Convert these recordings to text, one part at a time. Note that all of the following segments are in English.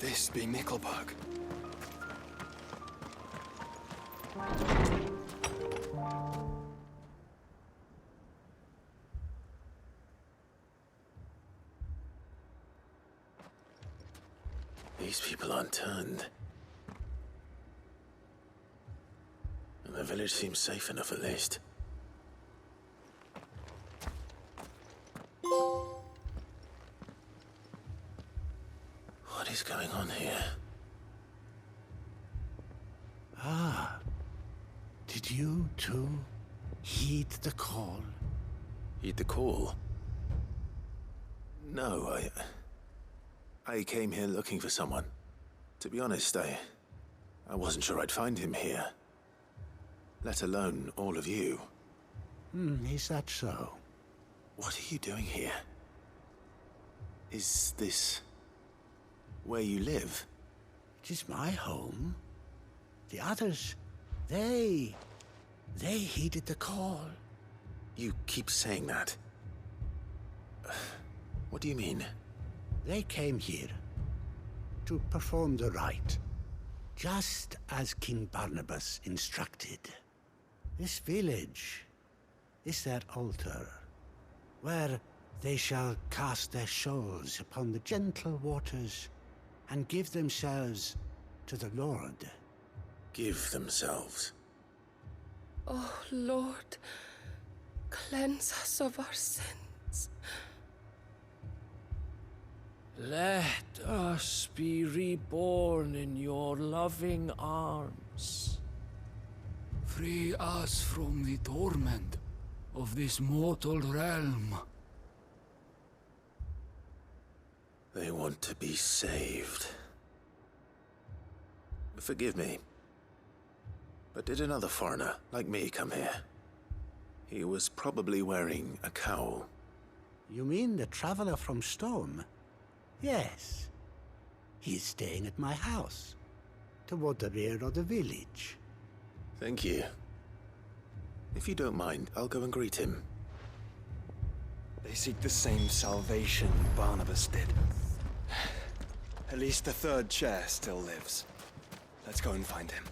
this be Nickelberg? These people aren't turned. And the village seems safe enough at least. What is going on here? Ah. Did you too heed the call? Heed the call? No, I came here looking for someone. To be honest, I wasn't sure I'd find him here. Let alone all of you. Is that so? What are you doing here? Is this where you live? It is my home. The others, they heeded the call. You keep saying that. What do you mean? They came here to perform the rite, just as King Barnabas instructed. This village is their altar, where they shall cast their souls upon the gentle waters and give themselves to the Lord. Give themselves? Oh, Lord, cleanse us of our sins. Let us be reborn in your loving arms. Free us from the torment of this mortal realm. They want to be saved. Forgive me, but did another foreigner like me come here? He was probably wearing a cowl. You mean the traveler from Storm? Yes. He is staying at my house, toward the rear of the village. Thank you. If you don't mind, I'll go and greet him. They seek the same salvation Barnabas did. At least the third chair still lives. Let's go and find him.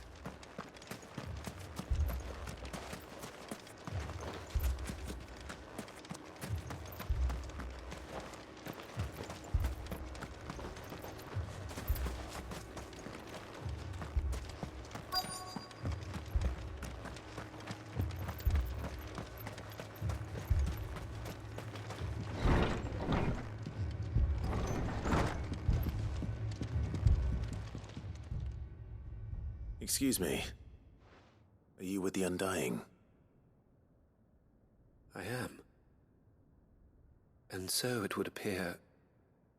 Excuse me. Are you with the Undying? I am. And so it would appear,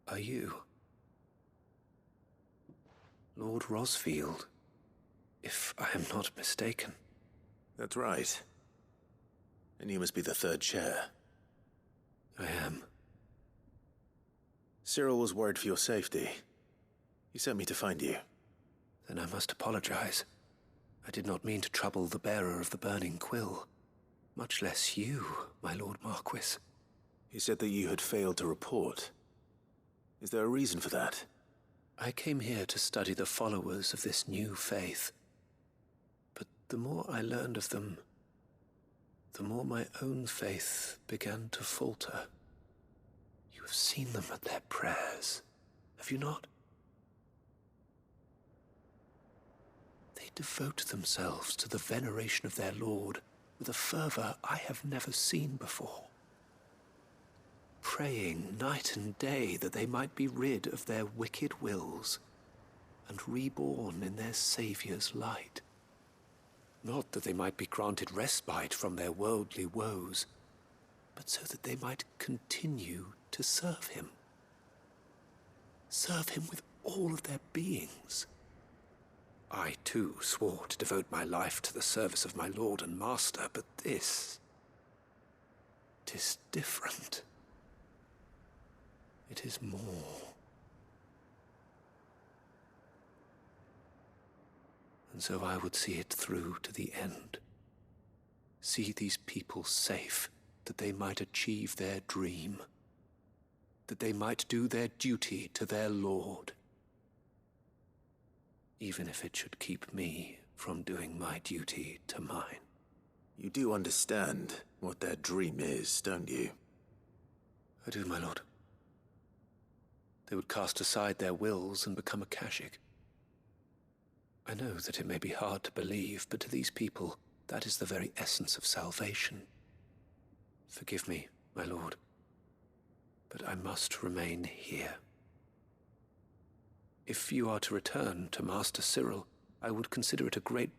are you? Lord Rosfield, if I am not mistaken. That's right. And you must be the third chair. I am. Cyril was worried for your safety. He sent me to find you. Then I must apologize. I did not mean to trouble the bearer of the burning quill. Much less you, my Lord Marquis. He said that you had failed to report. Is there a reason for that? I came here to study the followers of this new faith. But the more I learned of them, the more my own faith began to falter. You have seen them at their prayers, have you not? They devote themselves to the veneration of their Lord with a fervor I have never seen before. Praying night and day that they might be rid of their wicked wills and reborn in their Saviour's light. Not that they might be granted respite from their worldly woes, but so that they might continue to serve him. Serve him with all of their beings. I, too, swore to devote my life to the service of my Lord and Master, but this... 'tis different. It is more. And so I would see it through to the end. See these people safe, that they might achieve their dream. That they might do their duty to their Lord. even if it should keep me from doing my duty to mine. You do understand what their dream is, don't you? I do, my lord. They would cast aside their wills and become Akashic. I know that it may be hard to believe, but to these people, that is the very essence of salvation. Forgive me, my lord, but I must remain here. If you are to return to Master Cyril, I would consider it a great...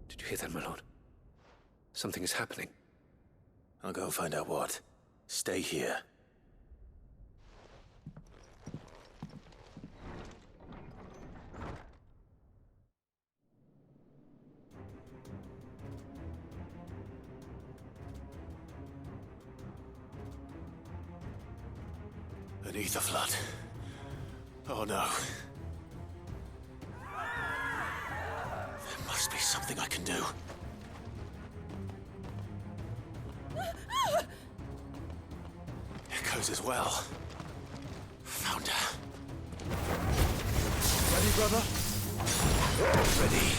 Did you hear that, my lord? Something is happening. I'll go and find out what. Stay here. An ether flood. Oh no. There must be something I can do. Echoes as well. Found her. Ready, brother? Ready.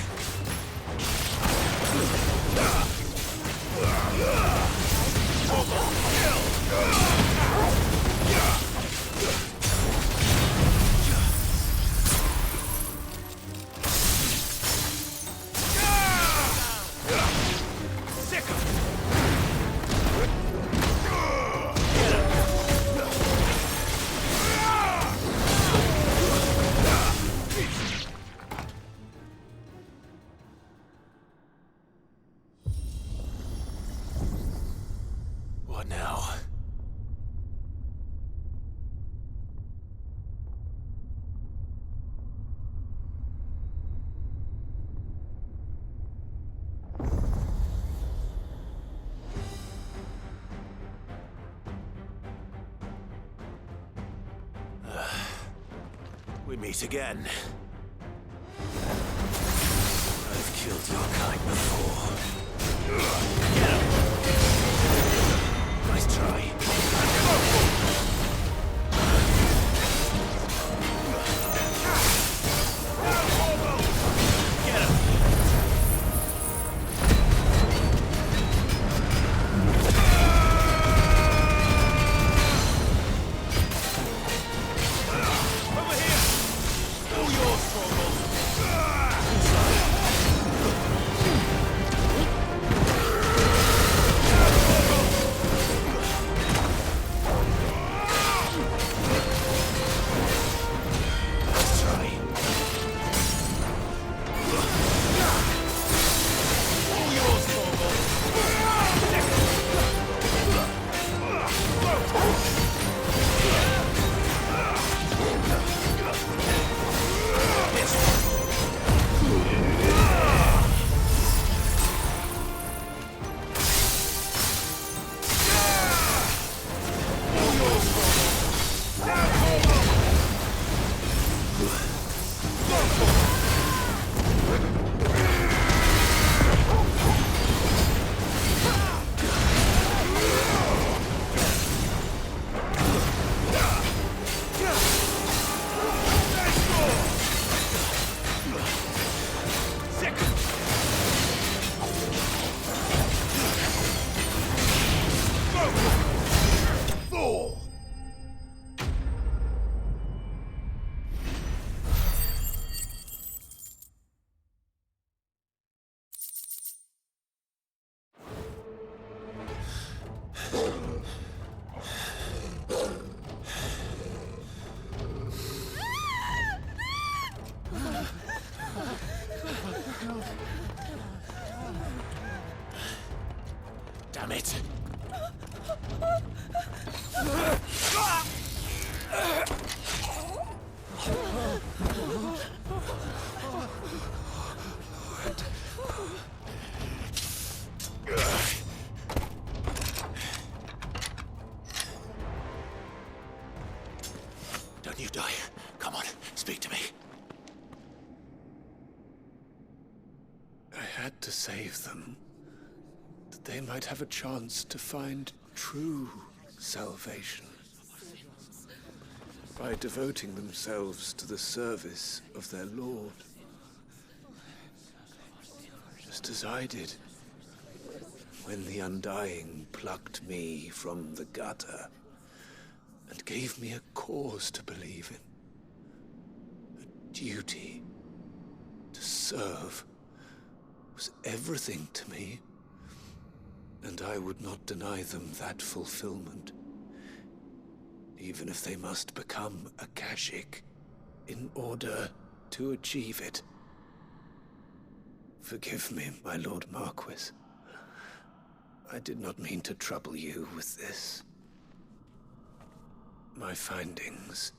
What now? We meet again. I've killed your kind before. Get him! Nice try. Get him! Over here! All yours, Froggle! Let's try. All yours, Froggle! Damn it. Don't you die. Come on, speak to me. I had to save them, that they might have a chance to find true salvation. by devoting themselves to the service of their lord. Just as I did when the Undying plucked me from the gutter and gave me a cause to believe in. A duty to serve was everything to me, and I would not deny them that fulfillment, even if they must become a Kashik in order to achieve it. Forgive me, my Lord Marquis. I did not mean to trouble you with this. My findings.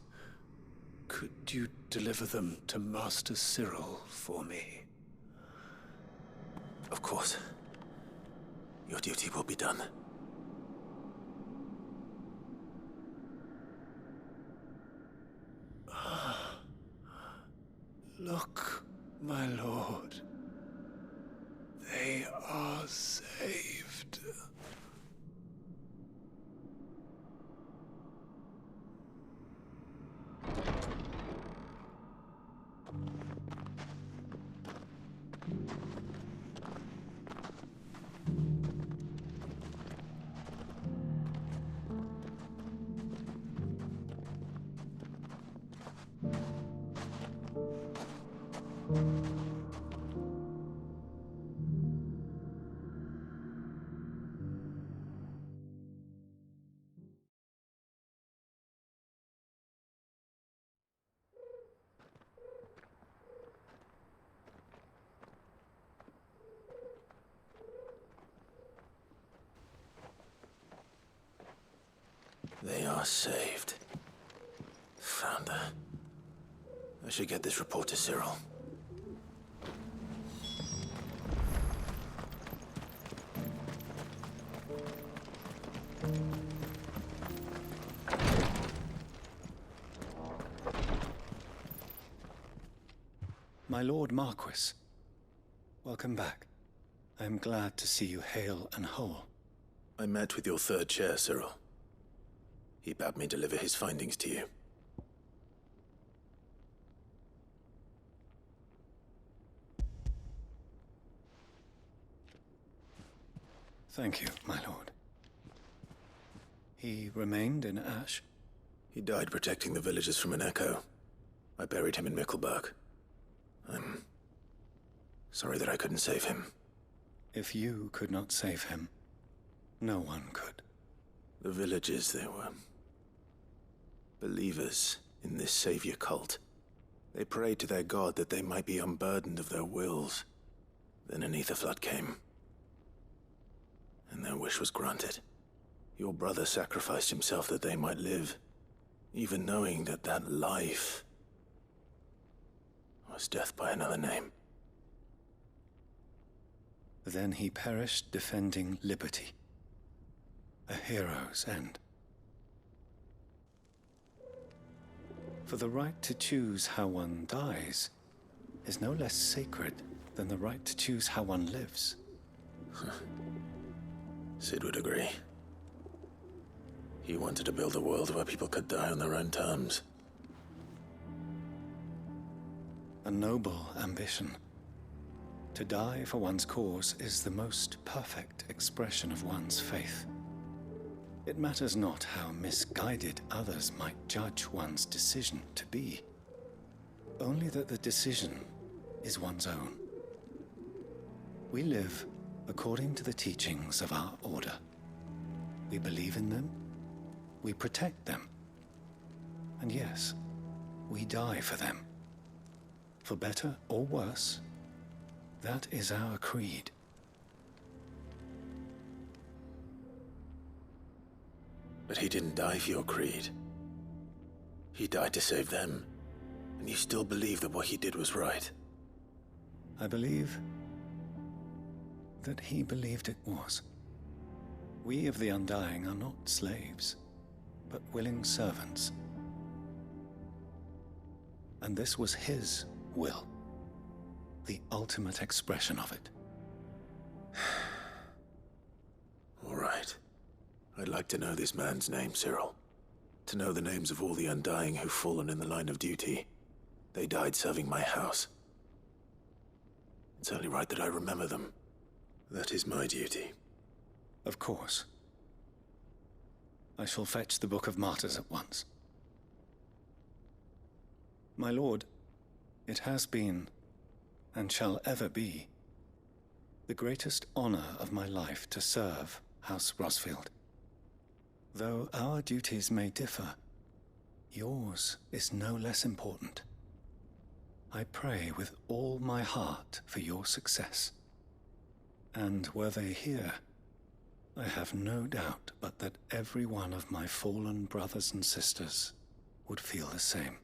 Could you deliver them to Master Cyril for me? Of course. Your duty will be done. Look, my lord. They are saved. They are saved. Found her. I should get this report to Cyril. My Lord Marquis, welcome back. I am glad to see you hale and whole. I met with your third chair, Cyril. He bade me deliver his findings to you. Thank you, my lord. He remained in Ash? He died protecting the villagers from an echo. I buried him in Mickelberg. I'm sorry that I couldn't save him. If you could not save him, no one could. The villagers, they were believers in this savior cult. They prayed to their god that they might be unburdened of their wills. Then an ether flood came, and their wish was granted. Your brother sacrificed himself that they might live, even knowing that that life was death by another name. Then he perished defending liberty. A hero's end. For the right to choose how one dies is no less sacred than the right to choose how one lives. Sid would agree. He wanted to build a world where people could die on their own terms. A noble ambition. To die for one's cause is the most perfect expression of one's faith. It matters not how misguided others might judge one's decision to be, only that the decision is one's own. We live according to the teachings of our order. We believe in them, we protect them, and yes, we die for them. For better or worse, that is our creed. But he didn't die for your creed. He died to save them, and you still believe that what he did was right. I believe that he believed it was. We of the Undying are not slaves, but willing servants. And this was his will, the ultimate expression of it. All right. I'd like to know this man's name, Cyril. To know the names of all the Undying who've fallen in the line of duty. They died serving my house. It's only right that I remember them. That is my duty. Of course. I shall fetch the Book of Martyrs at once. My lord, it has been, and shall ever be, the greatest honor of my life to serve House Rosfield. Though our duties may differ, yours is no less important. I pray with all my heart for your success. And were they here, I have no doubt but that every one of my fallen brothers and sisters would feel the same.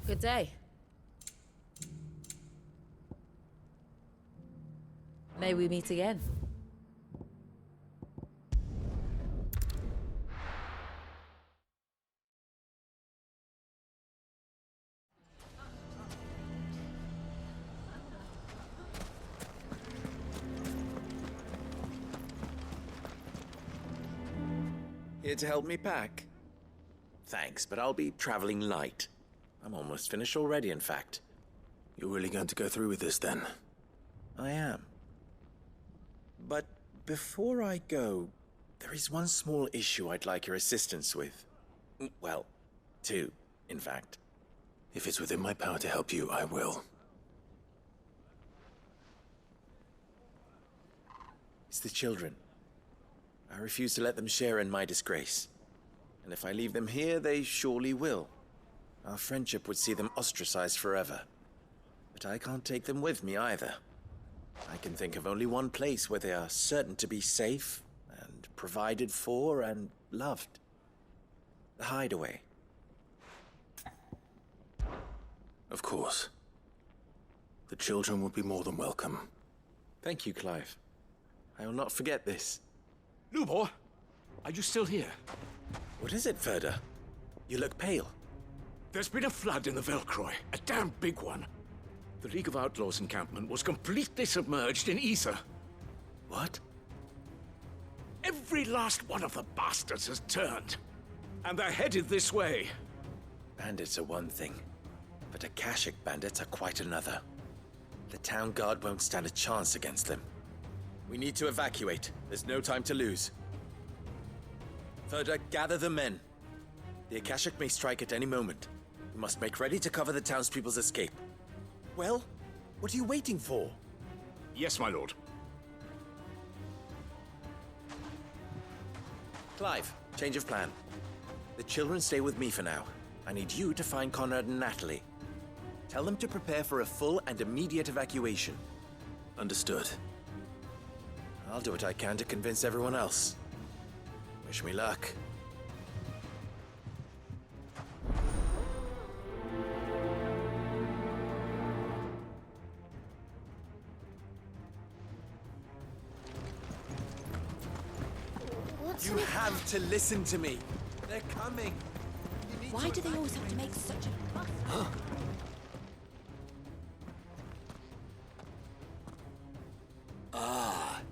Good day. May we meet again. Here to help me pack? Thanks, but I'll be traveling light. I'm almost finished already, in fact. You're really going to go through with this, then? I am. But before I go, there is one small issue I'd like your assistance with. Well, two, in fact. If it's within my power to help you, I will. It's the children. I refuse to let them share in my disgrace. And if I leave them here, they surely will. Our friendship would see them ostracized forever. But I can't take them with me either. I can think of only one place where they are certain to be safe and provided for and loved. The Hideaway. Of course. The children would be more than welcome. Thank you, Clive. I will not forget this. Lubor, are you still here? What is it, Ferda? You look pale. There's been a flood in the Velcroy, a damn big one. The League of Outlaws encampment was completely submerged in ether. What? Every last one of the bastards has turned. And they're headed this way. Bandits are one thing, but Akashic bandits are quite another. The town guard won't stand a chance against them. We need to evacuate. There's no time to lose. Ferda, gather the men. The Akashic may strike at any moment. We must make ready to cover the townspeople's escape. Well, what are you waiting for? Yes, my lord. Clive, change of plan. The children stay with me for now. I need you to find Conrad and Natalie. Tell them to prepare for a full and immediate evacuation. Understood. I'll do what I can to convince everyone else. Wish me luck. You have to listen to me. They're coming. Why do they always have to make such a fuss?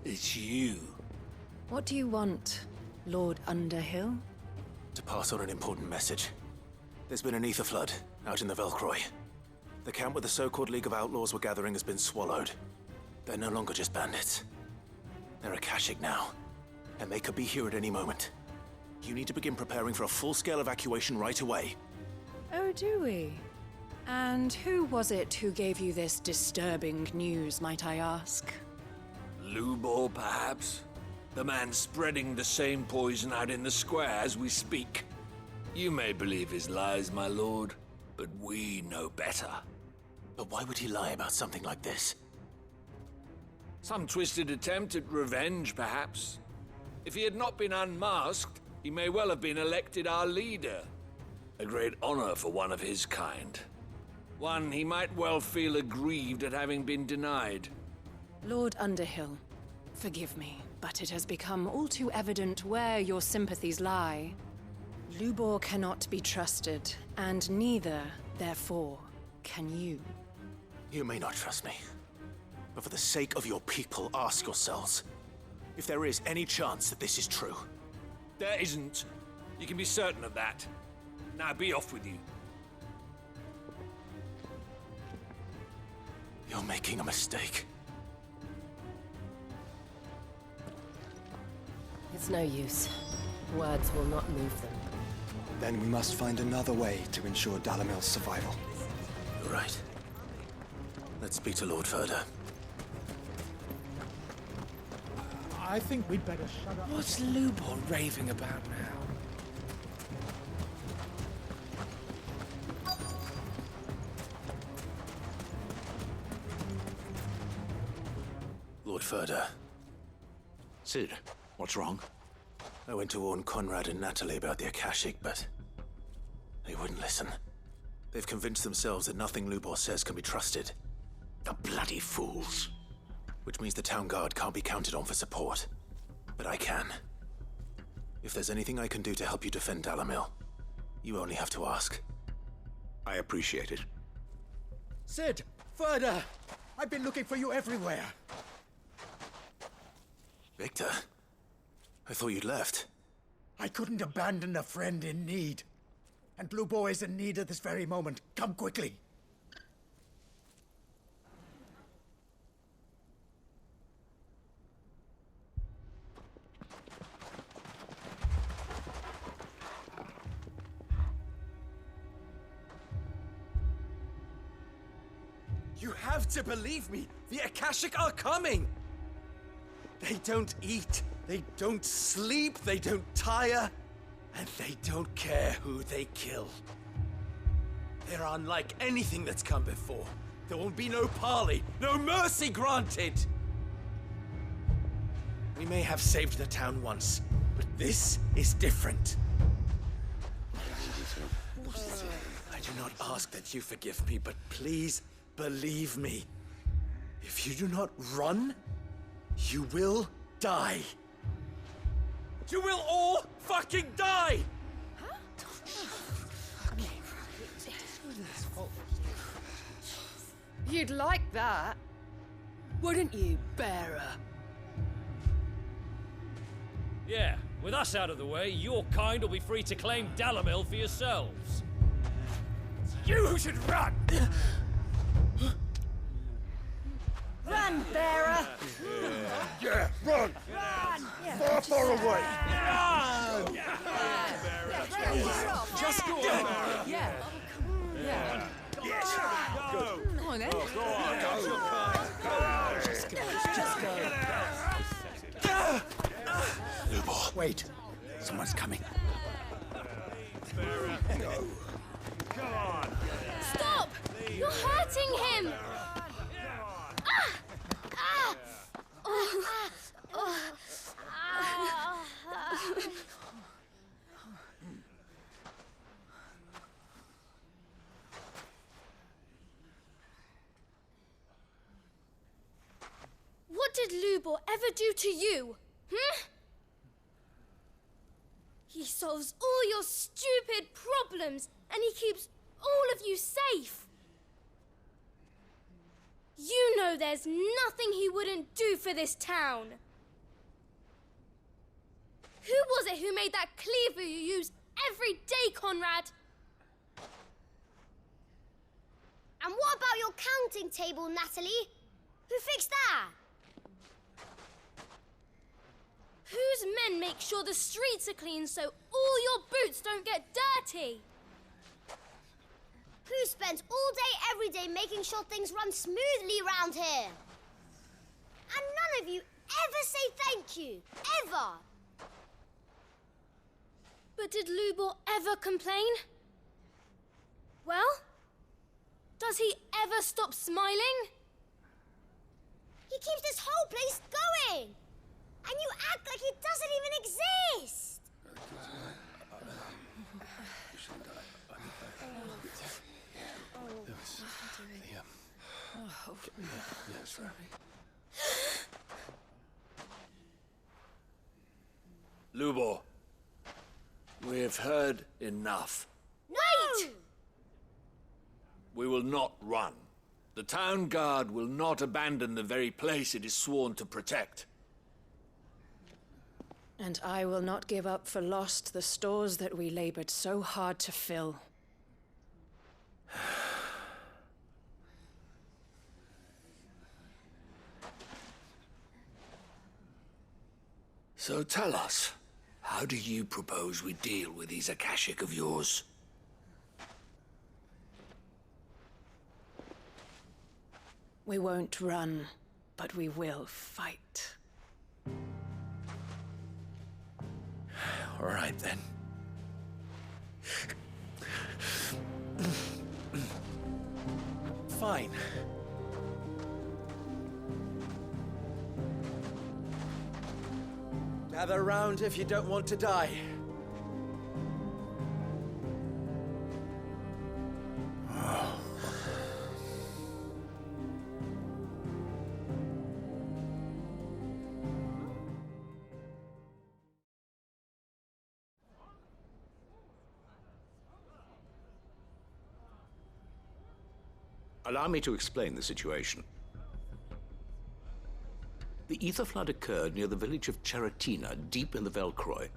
It's you. What do you want, Lord Underhill? To pass on an important message. There's been an ether flood out in the Velcroy. The camp where the so-called League of Outlaws were gathering has been swallowed. They're no longer just bandits. They're Akashic now, and they could be here at any moment. You need to begin preparing for a full-scale evacuation right away. Oh, do we? And who was it who gave you this disturbing news, might I ask? Lubor, perhaps? The man spreading the same poison out in the square as we speak. You may believe his lies, my lord, but we know better. But why would he lie about something like this? Some twisted attempt at revenge, perhaps. If he had not been unmasked, he may well have been elected our leader. A great honor for one of his kind. One he might well feel aggrieved at having been denied. Lord Underhill, forgive me, but it has become all too evident where your sympathies lie. Lubor cannot be trusted, and neither, therefore, can you. You may not trust me, but for the sake of your people, ask yourselves if there is any chance that this is true. There isn't. You can be certain of that. Now be off with you. You're making a mistake. It's no use. Words will not move them. Then we must find another way to ensure Dalamil's survival. You're right. Let's speak to Lord Ferda. I think we'd better shut up. What's Lubor raving about now? Lord Ferda. Sid, what's wrong? I went to warn Conrad and Natalie about the Akashic, but they wouldn't listen. They've convinced themselves that nothing Lubor says can be trusted. The bloody fools. Which means the town guard can't be counted on for support. But I can. If there's anything I can do to help you defend Dalamil, you only have to ask. I appreciate it. Sid! Ferda! I've been looking for you everywhere! Victor? I thought you'd left. I couldn't abandon a friend in need. And Lubor is in need at this very moment. Come quickly! You have to believe me! The Akashic are coming! They don't eat, they don't sleep, they don't tire, and they don't care who they kill. They're unlike anything that's come before. There won't be no parley, no mercy granted! We may have saved the town once, but this is different. I do not ask that you forgive me, but please believe me. If you do not run, you will die. You will all fucking die! You'd like that, wouldn't you, bearer? Yeah, with us out of the way, your kind will be free to claim Dalamil for yourselves. You should run! Run, bearer! Yeah, run! Run! Far, far away! Run! Just go on! Yeah. Yeah. Yes! Go! Come on, then. Go on! Go! Just go. Lubor. Wait. Someone's coming. Go. Come on! Stop! You're hurting him! What did Lubor ever do to you? He solves all your stupid problems, and he keeps all of you safe. You know there's nothing he wouldn't do for this town. Who was it who made that cleaver you use every day, Conrad? And what about your counting table, Natalie? Who fixed that? Whose men make sure the streets are clean so all your boots don't get dirty? Who spends all day every day making sure things run smoothly round here? And none of you ever say thank you. Ever. But did Lubor ever complain? Well, does he ever stop smiling? He keeps this whole place going. And you act like it doesn't even exist. Lubor, we've heard enough. Wait! We will not run. The town guard will not abandon the very place it is sworn to protect. And I will not give up for lost the stores that we labored so hard to fill. So tell us, how do you propose we deal with these Akashic of yours? We won't run, but we will fight. All right, then. Fine. Gather round if you don't want to die. Allow me to explain the situation. The ether flood occurred near the village of Cheratina, deep in the Velcroy.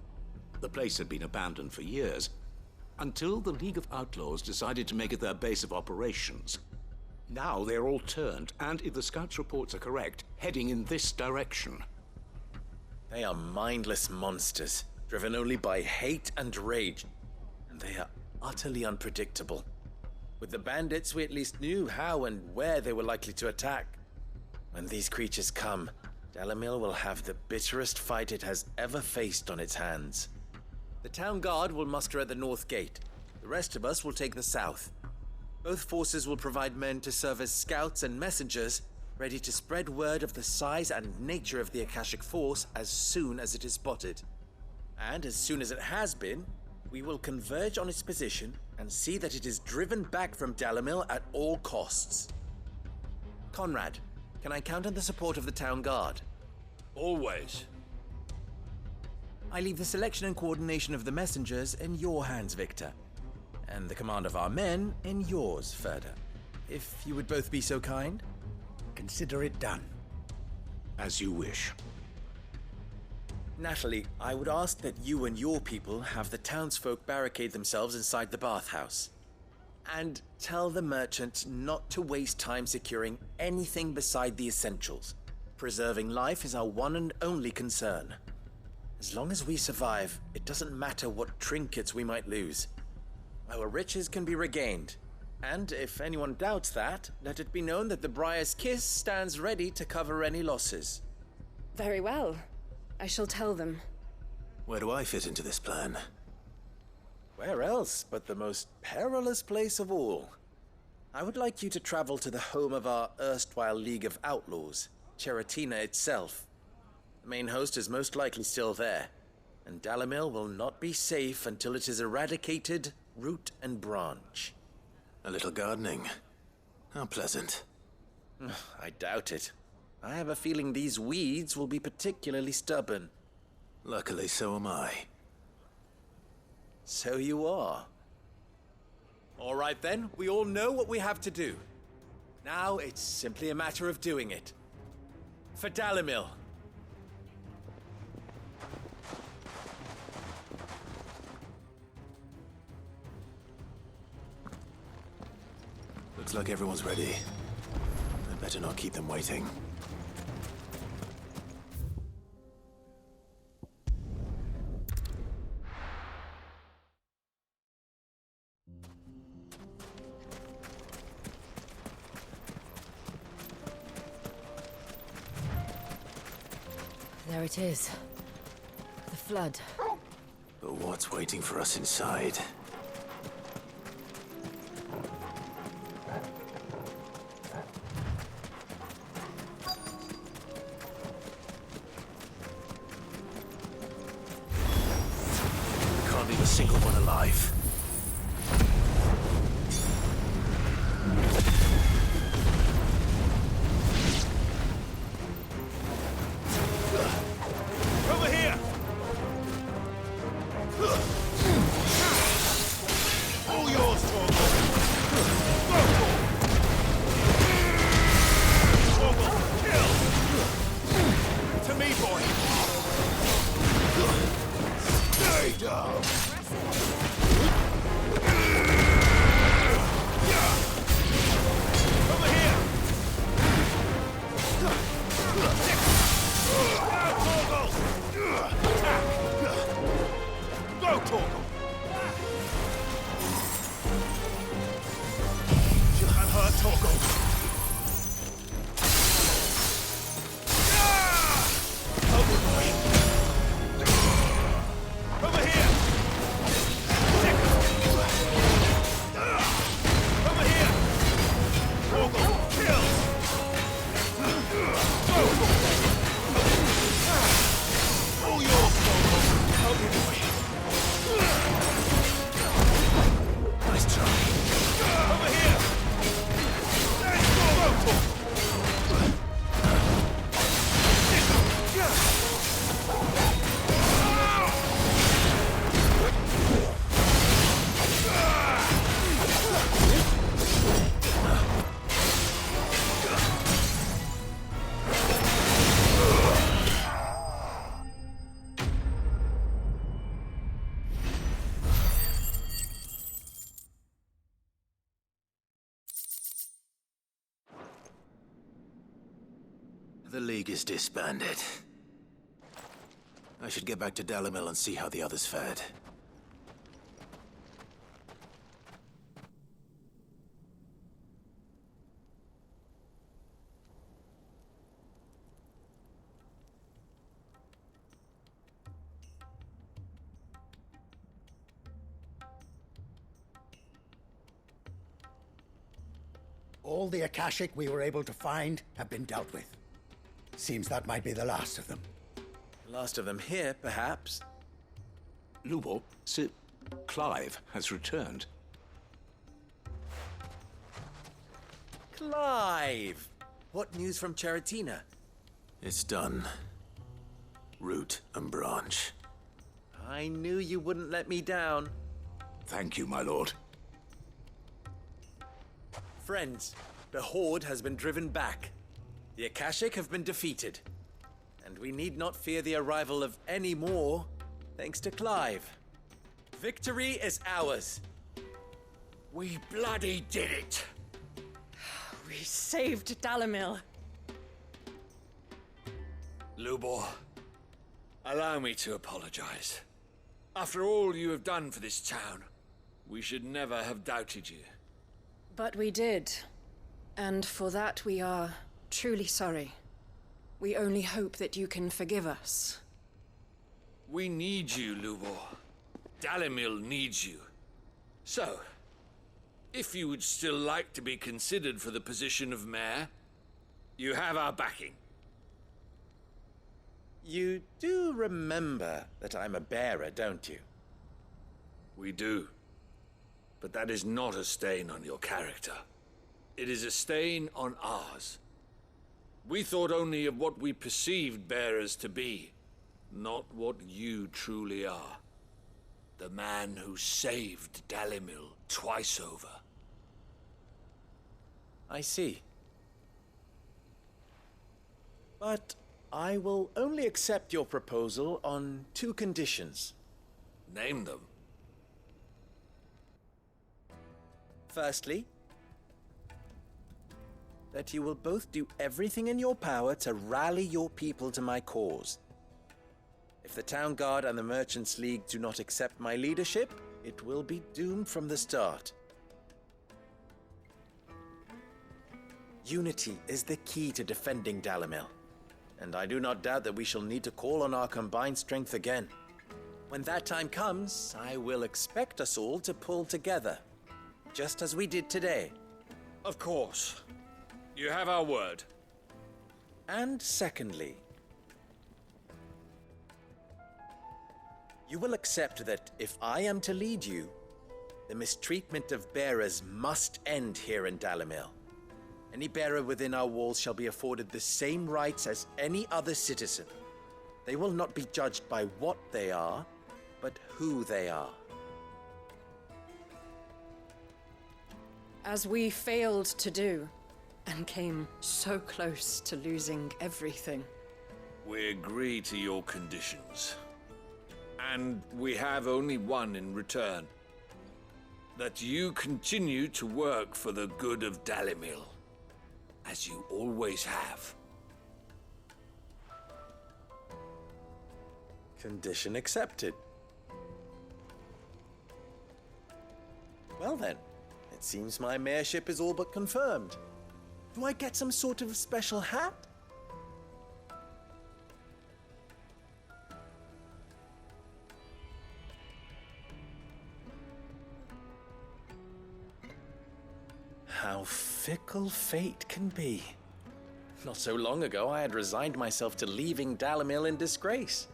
The place had been abandoned for years, until the League of Outlaws decided to make it their base of operations. Now they're all turned, and if the scouts' reports are correct, heading in this direction. They are mindless monsters, driven only by hate and rage, and they are utterly unpredictable. With the bandits, we at least knew how and where they were likely to attack. When these creatures come, Dalamil will have the bitterest fight it has ever faced on its hands. The town guard will muster at the north gate. The rest of us will take the south. Both forces will provide men to serve as scouts and messengers, ready to spread word of the size and nature of the Akashic force as soon as it is spotted. And as soon as it has been, we will converge on its position and see that it is driven back from Dalamil at all costs. Conrad, can I count on the support of the town guard? Always. I leave the selection and coordination of the messengers in your hands, Victor. And the command of our men in yours, Ferda. If you would both be so kind. Consider it done. As you wish. Natalie, I would ask that you and your people have the townsfolk barricade themselves inside the bathhouse. And tell the merchant not to waste time securing anything beside the essentials. Preserving life is our one and only concern. As long as we survive, it doesn't matter what trinkets we might lose. Our riches can be regained. And if anyone doubts that, let it be known that the Briar's Kiss stands ready to cover any losses. Very well. I shall tell them. Where do I fit into this plan? Where else but the most perilous place of all? I would like you to travel to the home of our erstwhile League of Outlaws, Cheratina itself. The main host is most likely still there, and Dalamil will not be safe until it is eradicated, root and branch. A little gardening. How pleasant. I doubt it. I have a feeling these weeds will be particularly stubborn. Luckily, so am I. So you are. All right then, we all know what we have to do. Now it's simply a matter of doing it. For Dalamil. Looks like everyone's ready. I'd better not keep them waiting. There it is. The flood. But what's waiting for us inside? Can't leave a single one alive. Over here! All yours, Torgal! Torgal, kill! To me, boy! Stay down! Over here! Go, Torgal! You have her, Torgal! Over here! Over here! Torgal, kill! All yours, Torgal! Over boy! Nice try. Over here! Let's go! The League is disbanded. I should get back to Dalimil and see how the others fared. All the Akashic we were able to find have been dealt with. Seems that might be the last of them. Last of them here, perhaps. Lubor, Sir Clive has returned. Clive! What news from Charatina? It's done. Root and branch. I knew you wouldn't let me down. Thank you, my lord. Friends, the Horde has been driven back. The Akashic have been defeated. And we need not fear the arrival of any more, thanks to Clive. Victory is ours. We bloody did it! We saved Dalimil. Lubor, allow me to apologize. After all you have done for this town, we should never have doubted you. But we did. And for that we are truly sorry. We only hope that you can forgive us. We need you, Lubor. Dalimil needs you. So, if you would still like to be considered for the position of mayor, you have our backing. You do remember that I'm a bearer, don't you? We do. But that is not a stain on your character. It is a stain on ours. We thought only of what we perceived bearers to be, not what you truly are. The man who saved Dalimil twice over. I see. But I will only accept your proposal on 2 conditions. Name them. Firstly, that you will both do everything in your power to rally your people to my cause. If the Town Guard and the Merchants League do not accept my leadership, it will be doomed from the start. Unity is the key to defending Dalimil, and I do not doubt that we shall need to call on our combined strength again. When that time comes, I will expect us all to pull together, just as we did today. Of course. You have our word. And secondly, you will accept that if I am to lead you, the mistreatment of bearers must end here in Dalimil. Any bearer within our walls shall be afforded the same rights as any other citizen. They will not be judged by what they are, but who they are. As we failed to do, and came so close to losing everything. We agree to your conditions. And we have only one in return. That you continue to work for the good of Dalimil, as you always have. Condition accepted. Well then, it seems my mayorship is all but confirmed. Do I get some sort of special hat? How fickle fate can be. Not so long ago, I had resigned myself to leaving Dalimil in disgrace.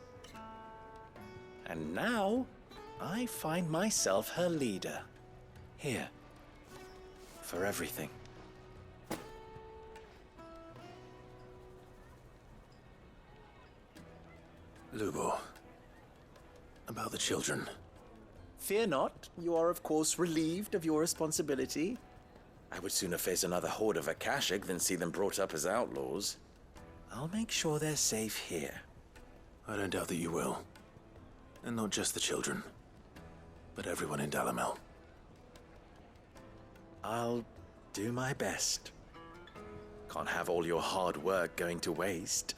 And now, I find myself her leader. Here. For everything. Lubo. About the children. Fear not. You are, of course, relieved of your responsibility. I would sooner face another horde of Akashic than see them brought up as outlaws. I'll make sure they're safe here. I don't doubt that you will. And not just the children, but everyone in Dalimil. I'll do my best. Can't have all your hard work going to waste.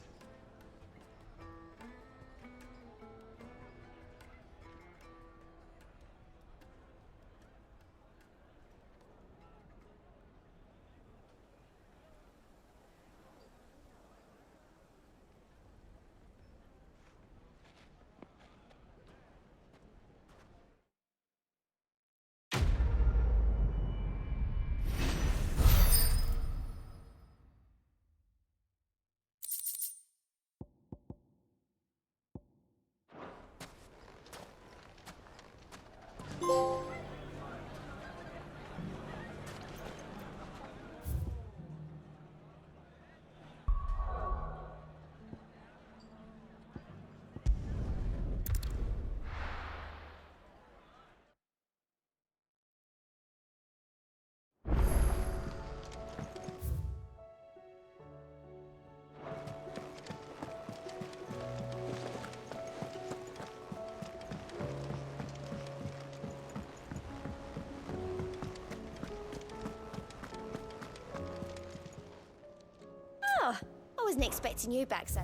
I wasn't expecting you back, so.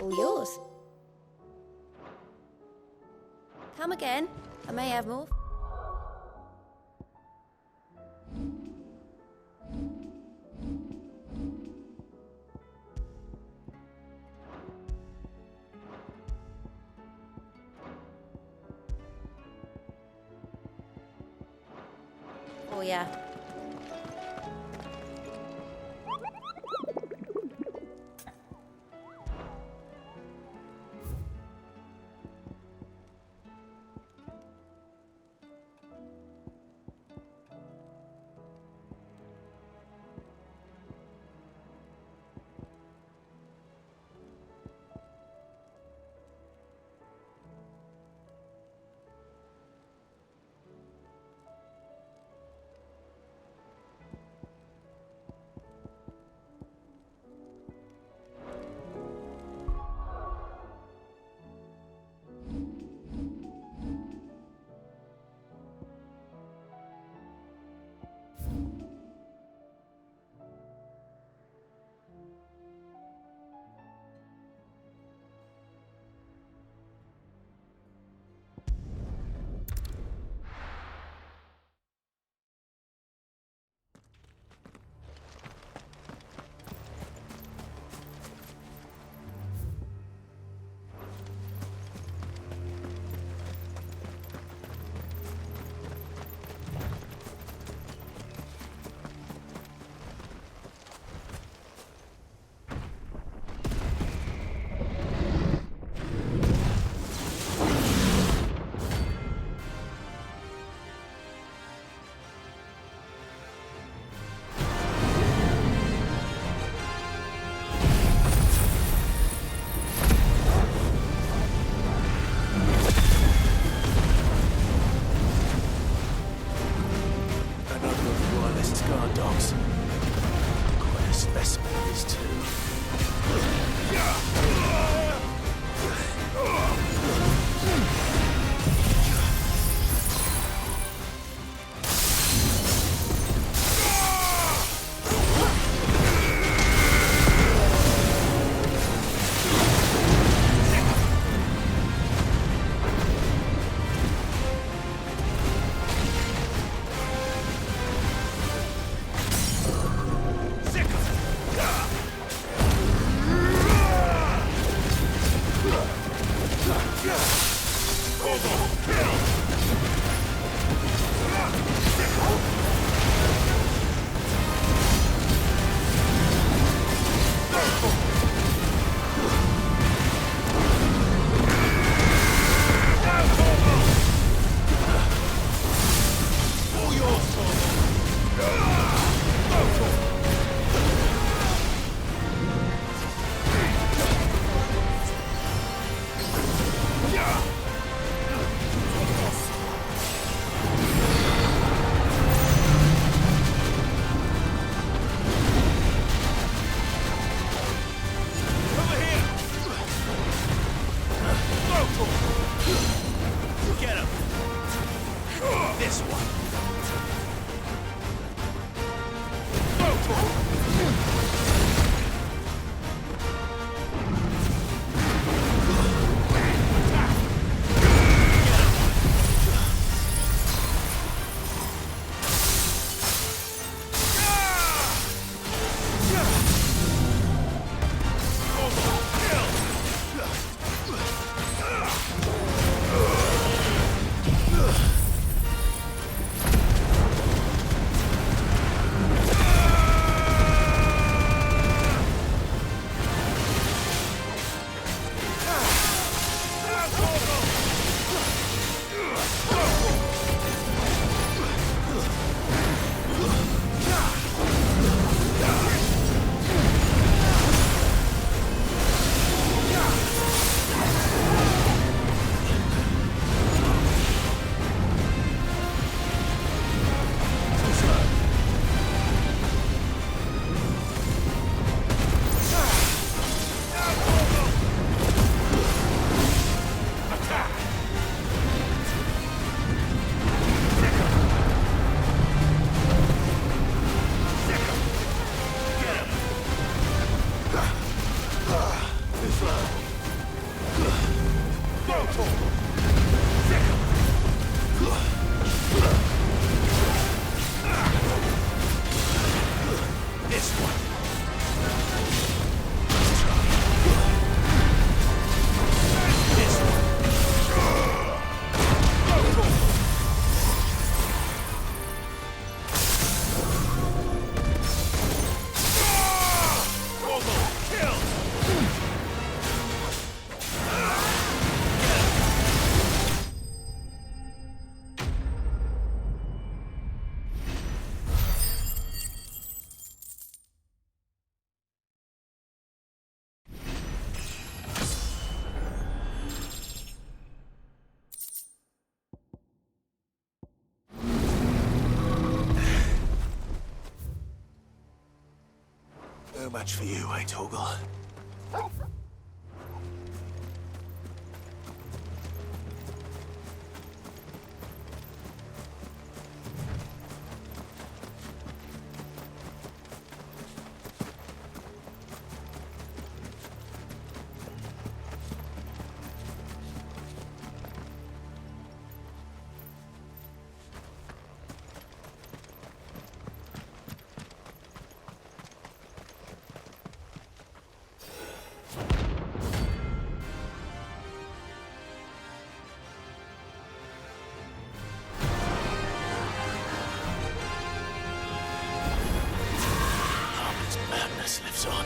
All yours. Come again. I may have more. Oh, yeah. This one. No match for you, eh, Torgal? Madness lives on.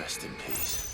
Rest in peace.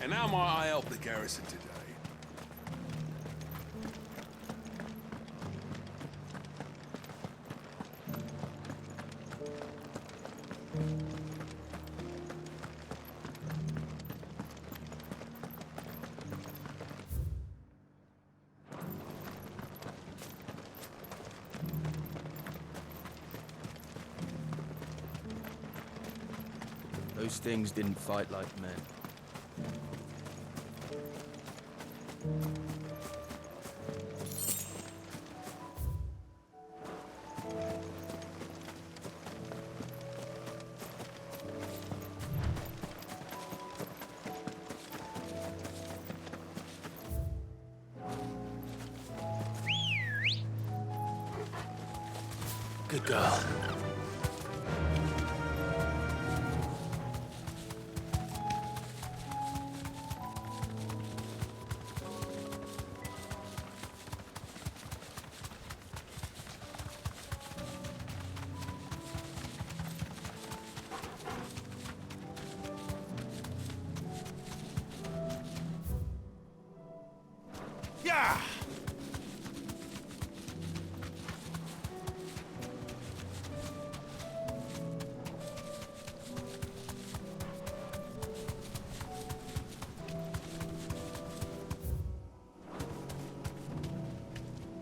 And how might I help the garrison today? Those things didn't fight like men. Good girl. Yeah!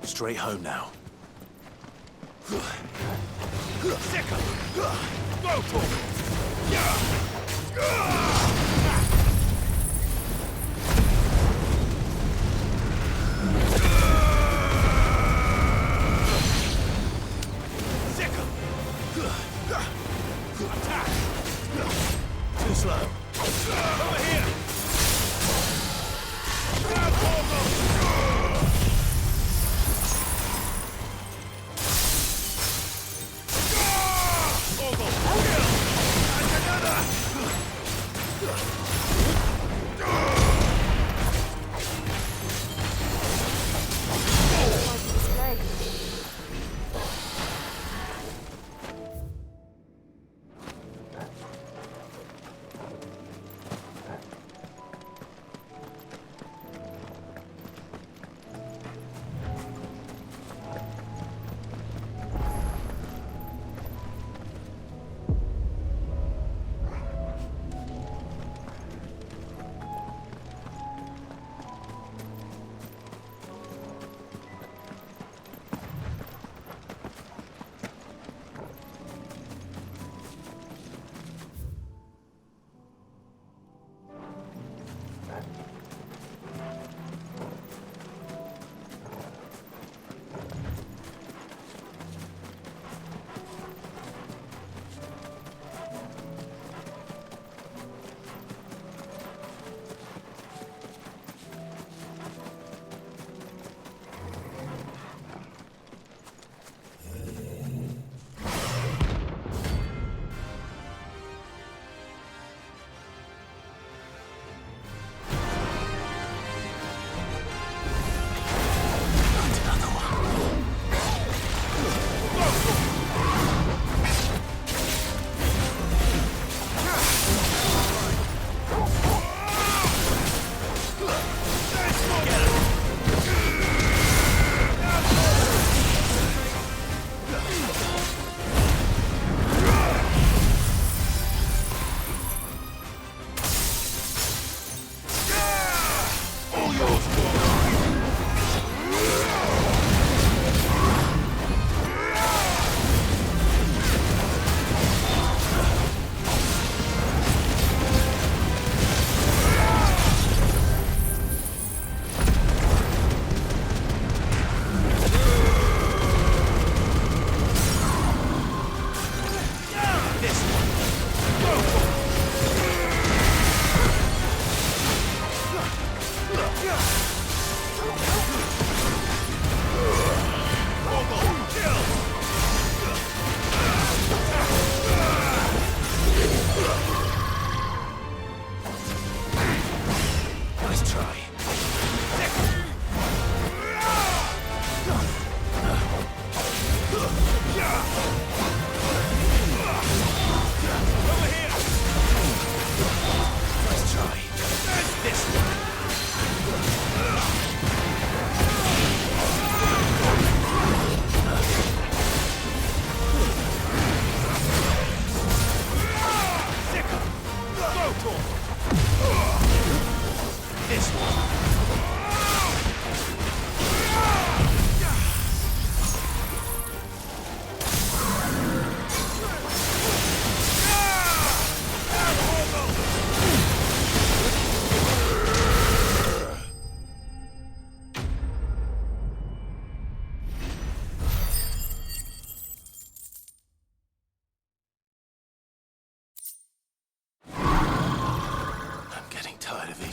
Straight home now. Second! Go for it! Yeah! Attack! Too slow. Over here!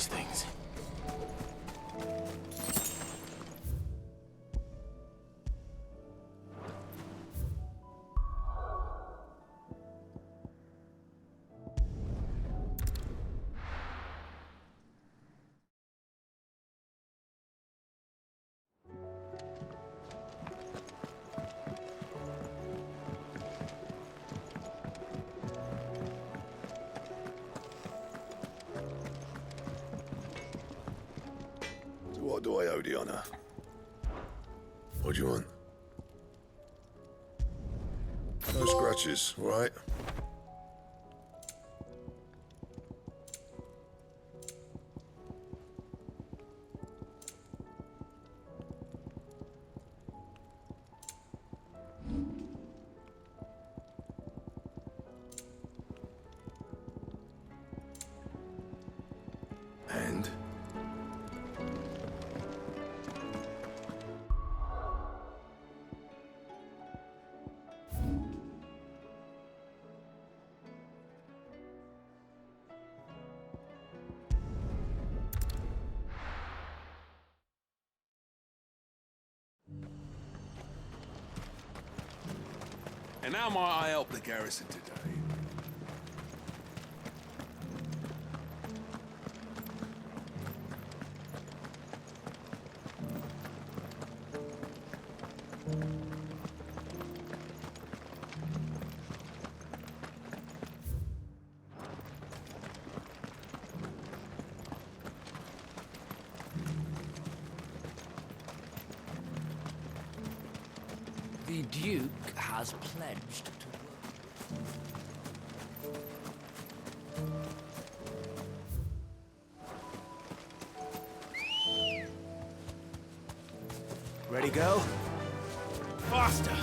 these things. What do I owe the honor? What do you want? No scratches, all right? And? And how might I help the garrison today? The Duke has pledged to work. Ready, go? Faster!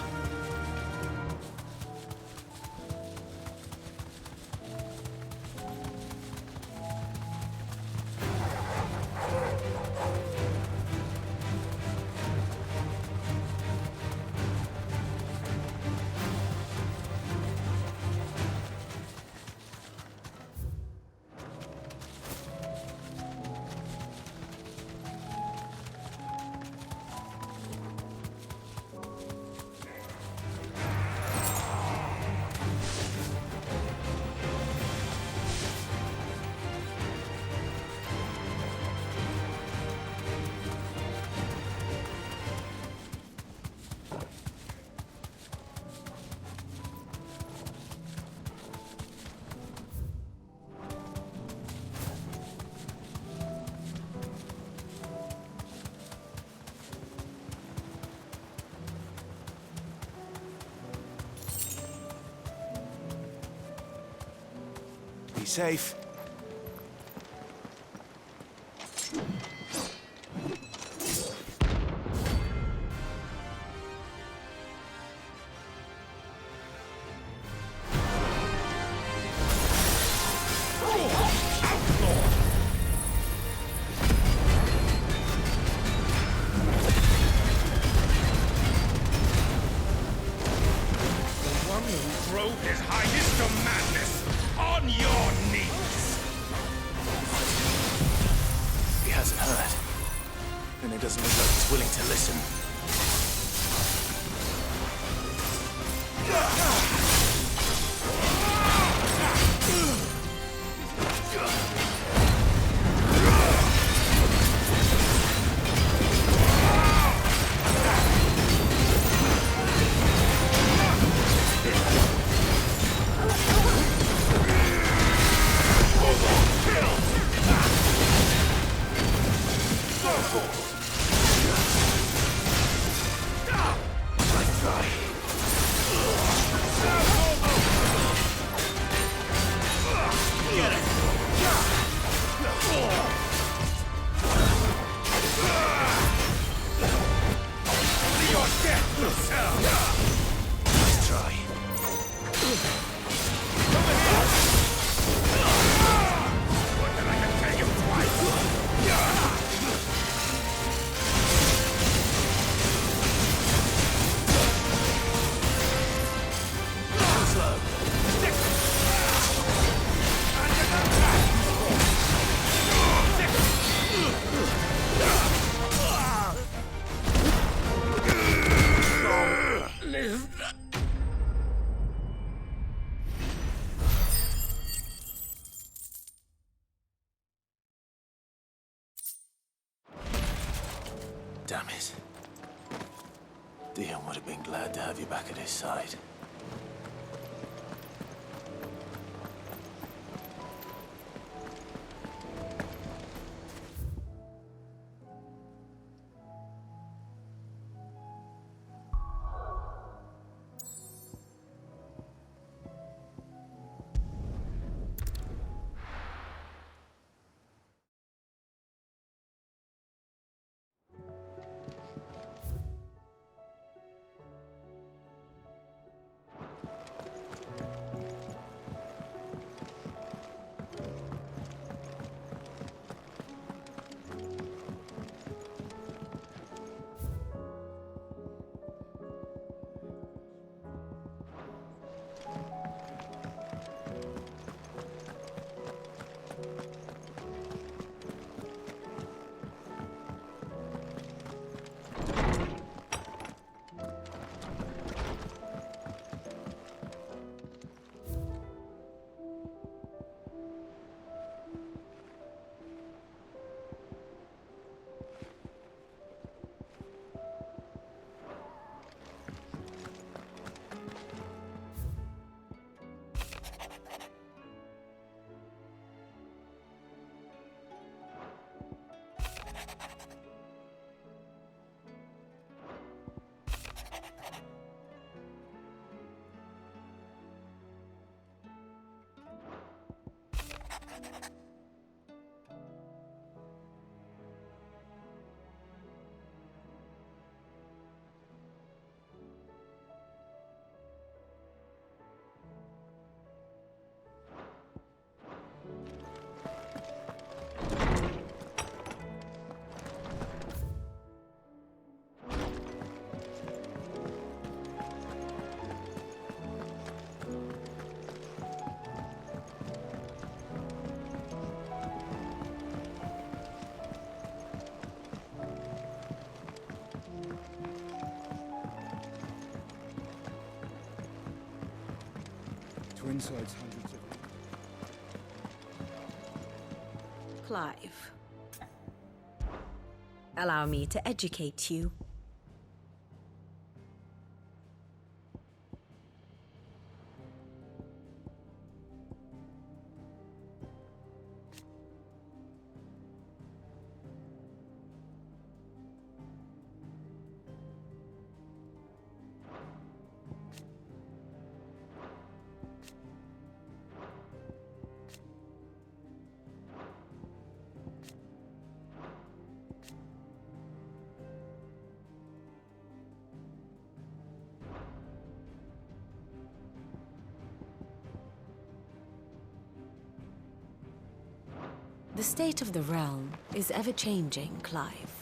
Be safe. Drove his highness to madness on your knees! He hasn't heard. And it doesn't look like he's willing to listen. Slow. Damn it. Dion would have been glad to have you back at his side. Inside's hundreds of... Clive. Allow me to educate you. The state of the realm is ever-changing, Clive.